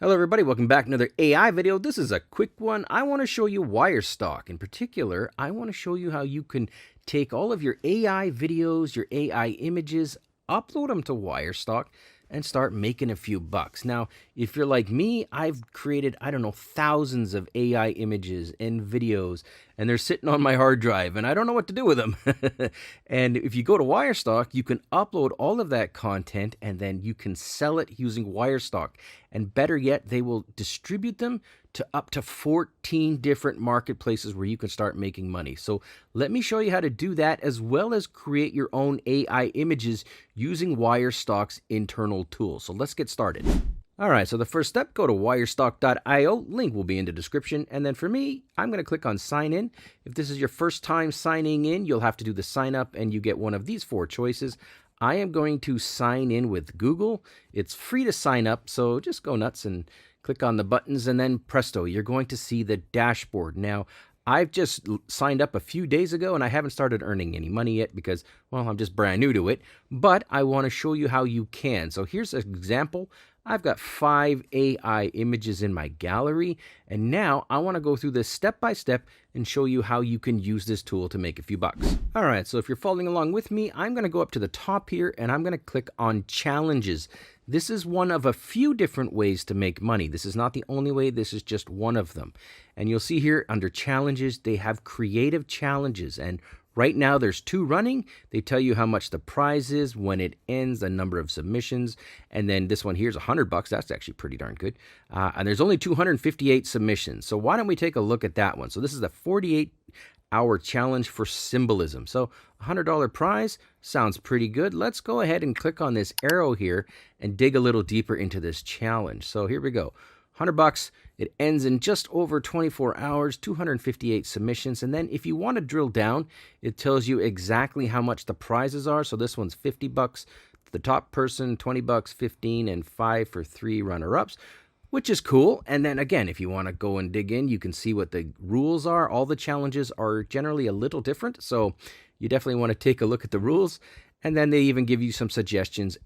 Hello everybody, welcome back to another AI video. This is a quick one. I want to show you Wirestock. In particular, I want to show you how you can take all of your AI videos, your AI images, upload them to Wirestock, and start making a few bucks. Now, if you're like me, I've created, I don't know, thousands of AI images and videos, and they're sitting on my hard drive, and I don't know what to do with them. And if you go to Wirestock, you can upload all of that content, and then you can sell it using Wirestock. And better yet, they will distribute them to up to 14 different marketplaces where you can start making money. So let me show you how to do that, as well as create your own AI images using Wirestock's internal tools. So let's get started. All right, so the first step, go to wirestock.io. Link will be in the description. And then for me, I'm going to click on sign in. If this is your first time signing in, you'll have to do the sign up and you get one of these 4 choices. I am going to sign in with Google. It's free to sign up, so just go nuts and click on the buttons, and then presto, you're going to see the dashboard. Now, I've just signed up a few days ago, and I haven't started earning any money yet because, well, I'm just brand new to it, but I want to show you how you can. So here's an example. I've got 5 AI images in my gallery, and now I want to go through this step by step and show you how you can use this tool to make a few bucks. All right, so if you're following along with me, I'm going to go up to the top here, and I'm going to click on challenges. This is one of a few different ways to make money. This is not the only way. This is just one of them. And you'll see here under challenges, they have creative challenges. And right now there's 2 running. They tell you how much the prize is, when it ends, the number of submissions. And then this one here is $100. That's actually pretty darn good. And there's only 258 submissions. So why don't we take a look at that one? So this is the 48-hour challenge for symbolism. So $100 prize sounds pretty good. Let's go ahead and click on this arrow here and dig a little deeper into this challenge. So here we go. $100. It ends in just over 24 hours, 258 submissions. And then if you want to drill down, it tells you exactly how much the prizes are. So this one's $50. The top person, $20, 15, and 5 for 3 runner-ups, which is cool. And then again, if you want to go and dig in, you can see what the rules are. All the challenges are generally a little different, so you definitely want to take a look at the rules. And then they even give you some suggestions,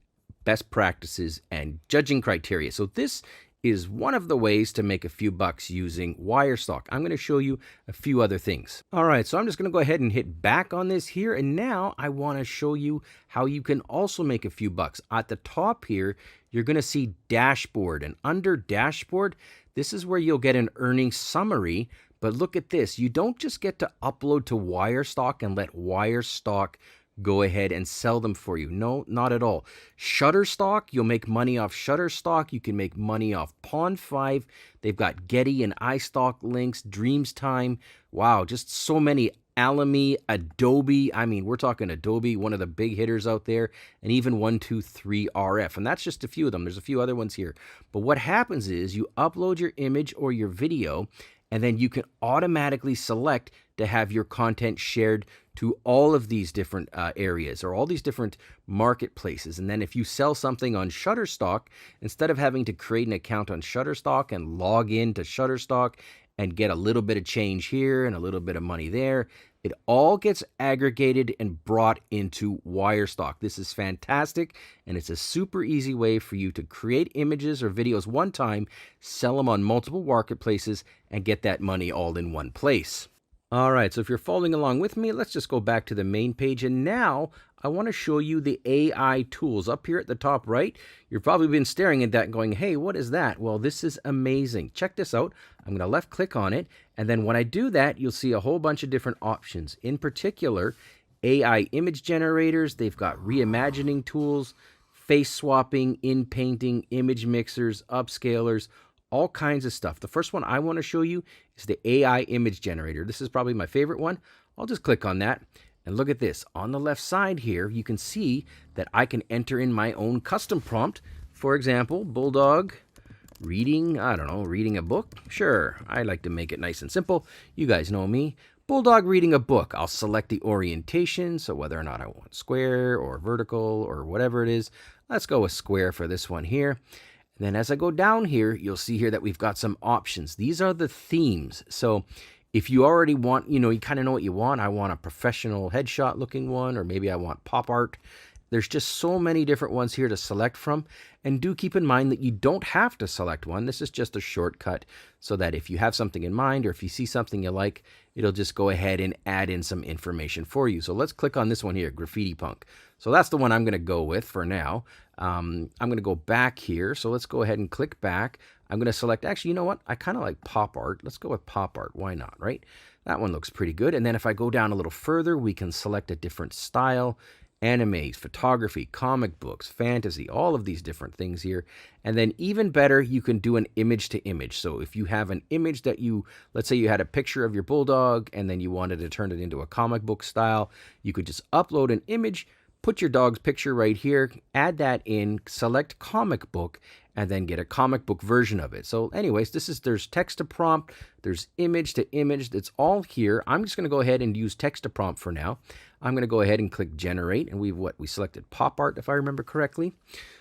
best practices, and judging criteria. So this is one of the ways to make a few bucks using Wirestock. I'm going to show you a few other things. All right, so I'm just going to go ahead and hit back on this here, and now I want to show you how you can also make a few bucks. At the top here, you're going to see dashboard, and under dashboard, this is where you'll get an earnings summary. But look at this, you don't just get to upload to Wirestock and let Wirestock go ahead and sell them for you. No, not at all. Shutterstock, you'll make money off Shutterstock. You can make money off Pond5. They've got Getty and iStock links, Dreamstime. Wow, just so many. Alamy, Adobe. I mean, we're talking Adobe, one of the big hitters out there, and even 123RF. And that's just a few of them. There's a few other ones here. But what happens is you upload your image or your video, and then you can automatically select to have your content shared to all of these different areas or all these different marketplaces. And then if you sell something on Shutterstock, instead of having to create an account on Shutterstock and log in to Shutterstock and get a little bit of change here and a little bit of money there, it all gets aggregated and brought into Wirestock. This is fantastic, and it's a super easy way for you to create images or videos one time, sell them on multiple marketplaces, and get that money all in one place. All right, so if you're following along with me, let's just go back to the main page. And now I want to show you the AI tools up here at the top right. You've probably been staring at that and going, hey, what is that? Well, this is amazing. Check this out. I'm going to left click on it. And then when I do that, you'll see a whole bunch of different options. In particular, AI image generators. They've got reimagining tools, face swapping, in painting, image mixers, upscalers, all kinds of stuff. The first one I want to show you is the AI image generator. This is probably my favorite one. I'll just click on that. And look at this. On the left side here, you can see that I can enter in my own custom prompt. For example, Bulldog reading, I don't know, reading a book. Sure, I like to make it nice and simple. You guys know me. Bulldog reading a book. I'll select the orientation, so whether or not I want square or vertical or whatever it is. Let's go with square for this one here. And then as I go down here, you'll see here that we've got some options. These are the themes. So if you already want, you kind of know what you want. I want a professional headshot looking one, or maybe I want pop art. There's just so many different ones here to select from, and do keep in mind that you don't have to select one. This is just a shortcut so that if you have something in mind or if you see something you like, it'll just go ahead and add in some information for you. So let's click on this one here, Graffiti Punk. So that's the one I'm going to go with for now. I'm going to go back here. So let's go ahead and click back. I'm going to select, actually, you know what? I kind of like pop art. Let's go with pop art. Why not, right? That one looks pretty good. And then if I go down a little further, we can select a different style. Anime, photography, comic books, fantasy, all of these different things here. And then even better, you can do an image to image. So if you have an image that let's say you had a picture of your bulldog and then you wanted to turn it into a comic book style, you could just upload an image, put your dog's picture right here, add that in, select comic book, and then get a comic book version of it. So anyways, there's text to prompt, there's image to image, it's all here. I'm just going to go ahead and use text to prompt for now. I'm going to go ahead and click generate, and we selected pop art if I remember correctly.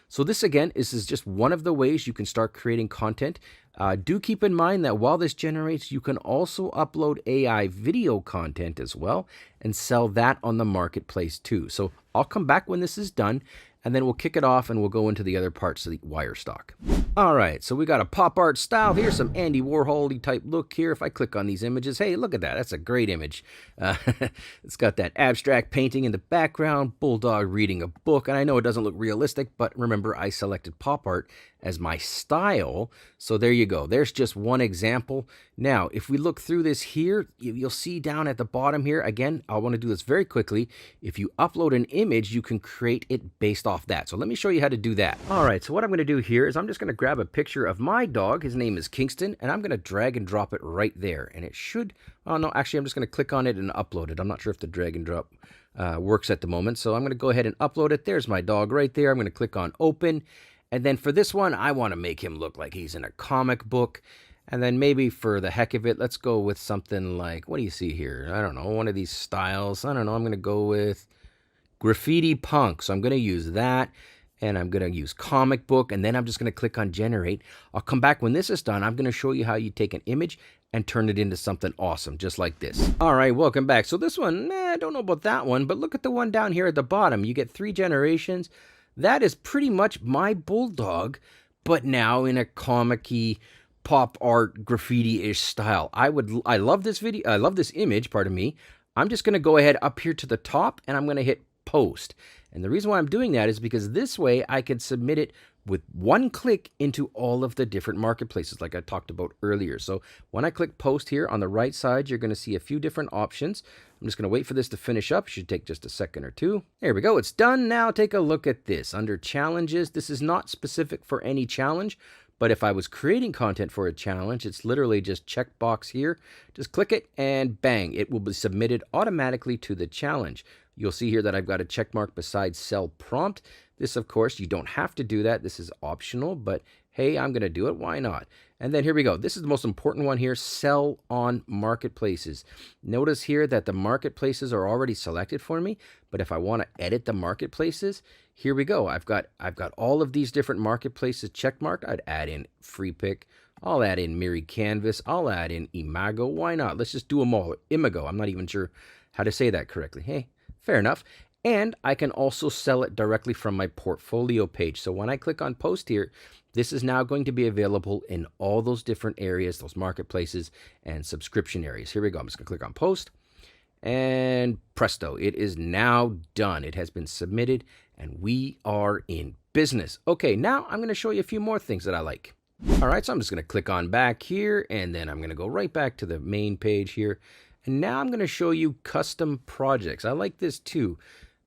So this again is just one of the ways you can start creating content. Do keep in mind that while this generates, you can also upload AI video content as well and sell that on the marketplace too. So I'll come back when this is done, and then we'll kick it off and we'll go into the other parts of the Wirestock. All right, so we got a pop art style here, some Andy Warhol-y type look here. If I click on these images, hey, look at that. That's a great image. It's got that abstract painting in the background, bulldog reading a book, and I know it doesn't look realistic, but remember I selected pop art as my style. So there you go. There's just one example. Now, if we look through this here, you'll see down at the bottom here, again, I want to do this very quickly. If you upload an image, you can create it based off that. So let me show you how to do that. All right, so what I'm going to do here is I'm just going to grab a picture of my dog. His name is Kingston, and I'm going to drag and drop it right there. And it should, oh no, actually I'm just going to click on it and upload it. I'm not sure if the drag and drop works at the moment. So I'm going to go ahead and upload it. There's my dog right there. I'm going to click on open. And then for this one, I want to make him look like he's in a comic book. And then maybe for the heck of it, let's go with something like, what do you see here? I don't know, one of these styles. I don't know, I'm going to go with Graffiti Punk. So I'm going to use that. And I'm going to use comic book. And then I'm just going to click on generate. I'll come back when this is done. I'm going to show you how you take an image and turn it into something awesome, just like this. All right, welcome back. So this one, I don't know about that one, but look at the one down here at the bottom. You get 3 generations. That is pretty much my bulldog, but now in a comic-y, pop art, graffiti-ish style. I love this video. I love this image, pardon me. I'm just going to go ahead up here to the top, and I'm going to hit post. And the reason why I'm doing that is because this way I can submit it with one click into all of the different marketplaces like I talked about earlier. So when I click post here on the right side, you're going to see a few different options. I'm just going to wait for this to finish up. It should take just a second or two. There we go. It's done. Now take a look at this. Under challenges, this is not specific for any challenge, but if I was creating content for a challenge, it's literally just checkbox here. Just click it and bang, it will be submitted automatically to the challenge. You'll see here that I've got a check mark beside sell prompt. This, of course, you don't have to do that. This is optional, but hey, I'm going to do it. Why not? And then here we go. This is the most important one here, sell on marketplaces. Notice here that the marketplaces are already selected for me, but if I want to edit the marketplaces, here we go. I've got all of these different marketplaces checkmarked. I'd add in Free Pick. I'll add in Miri Canvas. I'll add in Imago. Why not? Let's just do them all. Imago. I'm not even sure how to say that correctly. Hey, fair enough. And I can also sell it directly from my portfolio page. So when I click on post here, this is now going to be available in all those different areas, those marketplaces and subscription areas. Here we go. I'm just going to click on post. And presto, it is now done. It has been submitted and we are in business. Okay, now I'm going to show you a few more things that I like. All right, so I'm just going to click on back here and then I'm going to go right back to the main page here. And now I'm going to show you custom projects. I like this too.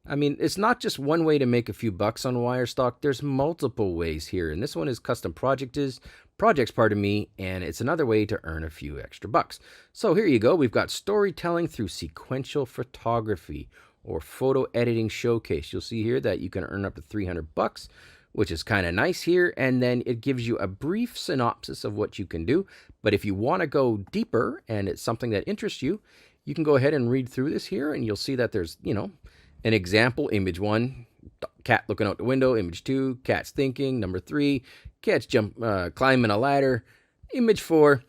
I mean, it's not just one way to make a few bucks on Wirestock. There's multiple ways here. And this one is custom projects, pardon me, and it's another way to earn a few extra bucks. So here you go. We've got storytelling through sequential photography or photo editing showcase. You'll see here that you can earn up to 300 bucks, which is kind of nice here. And then it gives you a brief synopsis of what you can do. But if you want to go deeper and it's something that interests you, you can go ahead and read through this here and you'll see that there's, an example, image 1, cat looking out the window. Image 2, cat's thinking. Number 3, cat's climbing a ladder. Image 4,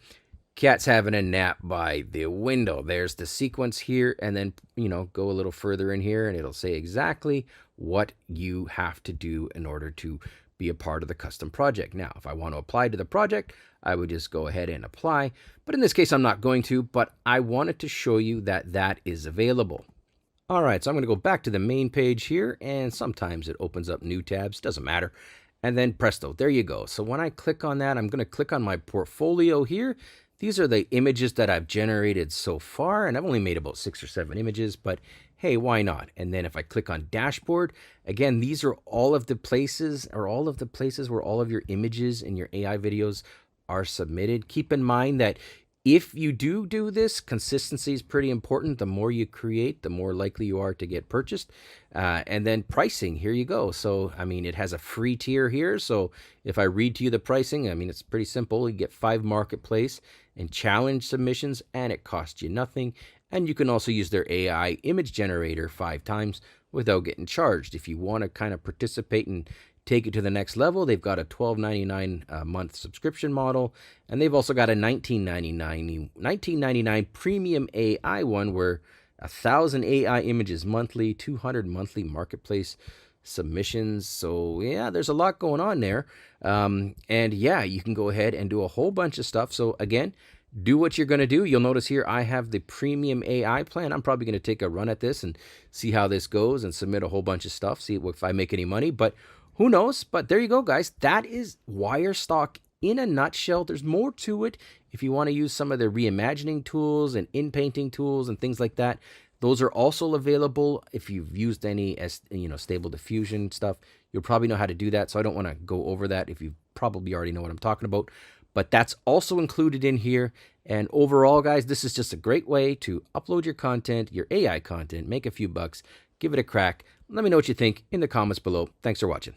Cat's having a nap by the window. There's the sequence here, and then, go a little further in here, and it'll say exactly what you have to do in order to be a part of the custom project. Now, if I want to apply to the project, I would just go ahead and apply. But in this case, I'm not going to, but I wanted to show you that that is available. All right, so I'm going to go back to the main page here, and sometimes it opens up new tabs, doesn't matter. And then presto, there you go. So when I click on that, I'm going to click on my portfolio here. These are the images that I've generated so far, and I've only made about 6 or 7 images, but hey, why not? And then if I click on dashboard, again, these are all of the places where all of your images and your AI videos are submitted. Keep in mind that if you do this, consistency is pretty important. The more you create, the more likely you are to get purchased. And then pricing, here you go. So, it has a free tier here. So if I read to you the pricing, it's pretty simple. You get 5 marketplace and challenge submissions, and it costs you nothing. And you can also use their AI image generator 5 times without getting charged. If you want to kind of participate and take it to the next level, they've got a $12.99 a month subscription model, and they've also got a $19.99 premium AI one where 1,000 AI images monthly, 200 monthly marketplace submissions. So yeah, there's a lot going on there. And yeah, you can go ahead and do a whole bunch of stuff. So again, do what you're going to do. You'll notice here I have the premium AI plan. I'm probably going to take a run at this and see how this goes and submit a whole bunch of stuff, see if I make any money. But who knows? But there you go, guys. That is Wirestock in a nutshell. There's more to it. If you want to use some of the reimagining tools and in-painting tools and things like that, those are also available. If you've used any stable diffusion stuff, you'll probably know how to do that. So I don't want to go over that if you probably already know what I'm talking about. But that's also included in here. And overall, guys, this is just a great way to upload your content, your AI content, make a few bucks, give it a crack. Let me know what you think in the comments below. Thanks for watching.